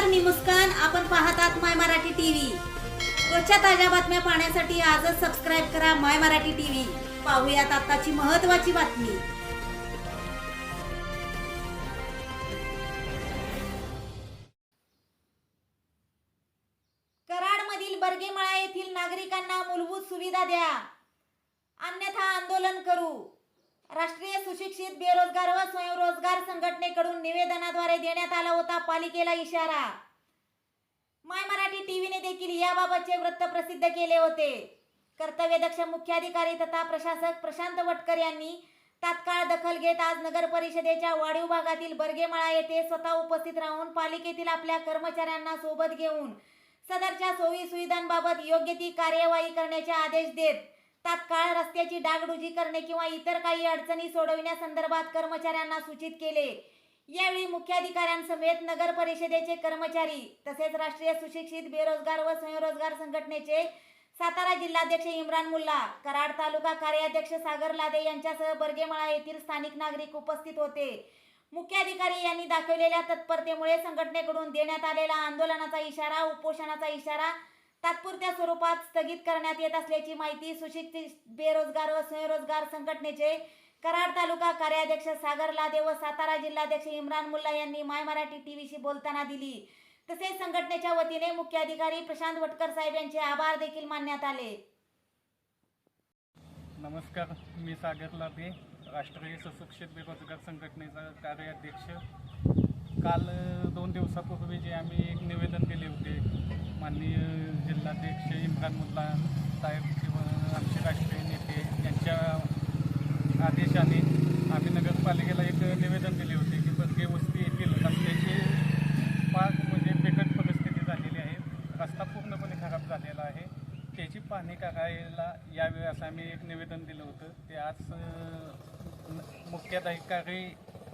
नमस्कार, मी मुस्कान. आपण पाहत आहात माय मराठी टीव्ही. रोजच्या ताज्या बातम्या पाहण्यासाठी आजच सबस्क्राईब करा माय मराठी टीव्ही. पाहूयात आताची महत्त्वाची बातमी. कराडमधील बर्गेमळा येथील नागरिकांना मूलभूत सुविधा द्या, अन्यथा आंदोलन करू. राष्ट्रीय सुशिक्षित बेरोजगार व स्वयंरोजगार संघटनेकडून निवेदनाद्वारे देण्यात आला होता पालिकेला इशारा. माय मराठी टीव्हीने देखील याबाबतचे वृत्त प्रसिद्ध केले होते. कर्तव्यदक्ष मुख्याधिकारी तथा प्रशासक प्रशांत वटकर यांनी तात्काळ दखल घेत आज नगर परिषदेच्या वाढीव भागातील बर्गेमळा येथे स्वतः उपस्थित राहून पालिकेतील आपल्या कर्मचाऱ्यांना सोबत घेऊन सदरच्या सोयी सुविधांबाबत योग्य ती कार्यवाही करण्याचे आदेश देत तात्काळ रस्त्याची डागडुजी करणे किंवा इतर काही अडचणी सोडविण्यासंदर्भात कर्मचाऱ्यांना सूचित केले. यावेळी मुख्याधिकाऱ्यांसमेत नगर परिषदेचे कर्मचारी तसेच राष्ट्रीय सुशिक्षित बेरोजगार व स्वयंरोजगार संघटनेचे सातारा जिल्हाध्यक्ष इम्रान मुल्ला, कराड तालुका कार्याध्यक्ष सागर लादे यांच्यासह बर्गेमळा येथील स्थानिक नागरिक उपस्थित होते. मुख्याधिकारी यांनी दाखवलेल्या तत्परतेमुळे संघटनेकडून देण्यात आलेला आंदोलनाचा इशारा, उपोषणाचा इशारा तात्पुरत्या स्वरूपात स्थगित करण्यात येत असल्याची माहिती सुशिक्षित बेरोजगार व स्वयंरोजगार संघटनेचे कराड तालुका कार्याध्यक्ष सागर लादे व सातारा जिल्हाध्यक्ष इम्रान मुल्ला यांनी माय मराठी टीव्हीशी बोलताना दिली. तसेच संघटनेच्या वतीने मुख्याधिकारी प्रशांत वटकर साहेब यांचे आभार देखील मानण्यात आले. नमस्कार, मी सागर लादे, राष्ट्रीय सुशिक्षित बेरोजगार संघटनेचा कार्याध्यक्ष. काल 2 दिवसापूर्वी जे आम्ही एक निवेदन दिले होते, माननीय जिल्हाध्यक्ष इम्रान मुल्ला साहेब किंवा आमचे राष्ट्रीय नेते यांच्या आदेशाने आम्ही नगरपालिकेला एक निवेदन दिले होते की बर्गे वस्ती येथील रस्त्याची फार बिकट परिस्थिती झालेली आहे. रस्ता पूर्णपणे खराब झालेला आहे. त्याची पाहणी करायला यावे असं आम्ही एक निवेदन दिलं होतं. ते आज मुख्याधिकारी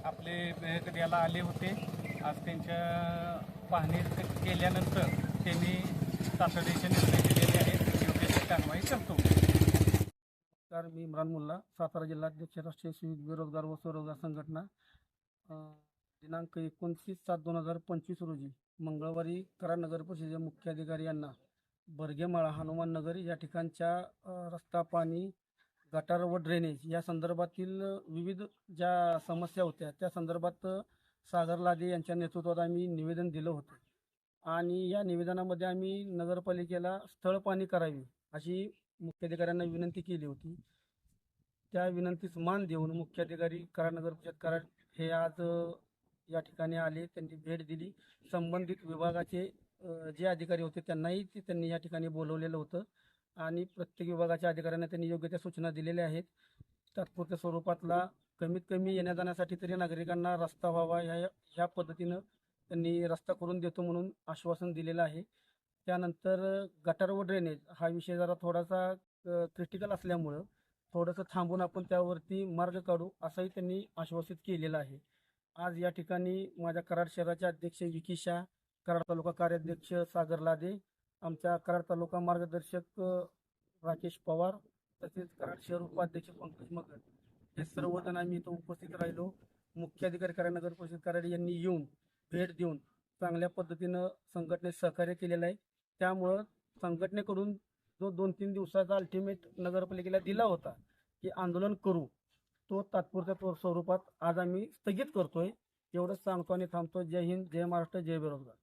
आपले भेट द्यायला आले होते. आज त्यांच्या पाहणी केल्यानंतर त्यांनी तातडीचे निर्णय दिलेले आहेत. योग्य ती कारवाई करतो. नमस्कार, मी इम्रान मुल्ला, सातारा जिल्हाध्यक्ष राष्ट्रीय सुशिक्षित बेरोजगार व स्वरोजगार संघटना. दिनांक 29/7/2025 रोजी मंगळवारी कराड नगर परिषदेच्या मुख्याधिकारी यांना बर्गेमळा हनुमान नगर या ठिकाणच्या रस्ता, पाणी, गटार व ड्रेनेज या संदर्भातील विविध ज्या समस्या होत्या त्या संदर्भात सागर लादे यांच्या नेतृत्वात आम्ही निवेदन दिलं होतं. आणि या निवेदनामध्ये आम्ही नगरपालिकेला स्थळ पाहणी करावी अशी मुख्याधिकाऱ्यांना विनंती केली होती. त्या विनंतीस मान देऊन मुख्याधिकारी कराड नगर परिषद कराड हे आज या ठिकाणी आले. त्यांनी भेट दिली. संबंधित विभागाचे जे अधिकारी होते त्यांनी या ठिकाणी बोलवलेलं होतं आणि प्रत्येक विभागाच्या अधिकाऱ्यांना त्यांनी योग्य त्या सूचना दिलेल्या आहेत. तात्पुरत्या स्वरूपातला कमीत कमी येण्या जाण्यासाठी तरी नागरिकांना रस्ता व्हावा ह्या पद्धतीनं त्यांनी रस्ता करून देतो म्हणून आश्वासन दिलेलं आहे. त्यानंतर गटार व ड्रेनेज हा विषय जरा थोडासा क्रिटिकल असल्यामुळं थोडंसं थांबून आपण त्यावरती मार्ग काढू असंही त्यांनी आश्वासित केलेलं आहे. आज या ठिकाणी माझ्या कराड शहराचे अध्यक्ष विकी शाह, कराड तालुका कार्याध्यक्ष सागर लादे, आमच्या कराड तालुका मार्गदर्शक राकेश पवार, तसेच कराड शहर उपाध्यक्ष पंकज मगर हे सर्वजण आम्ही इथं उपस्थित राहिलो. मुख्याधिकारी कराड नगर परिषद कराड यांनी येऊन भेट देऊन चांगल्या पद्धतीनं संघटनेत सहकार्य केलेलं आहे. त्यामुळं संघटनेकडून जो 2-3 दिवसाचा अल्टिमेट नगरपालिकेला दिला होता की आंदोलन करू, तो तात्पुरत्या स्वरूपात आज आम्ही स्थगित करतोय. एवढंच सांगतो आणि थांबतो. जय हिंद, जय महाराष्ट्र, जय बेरोजगार.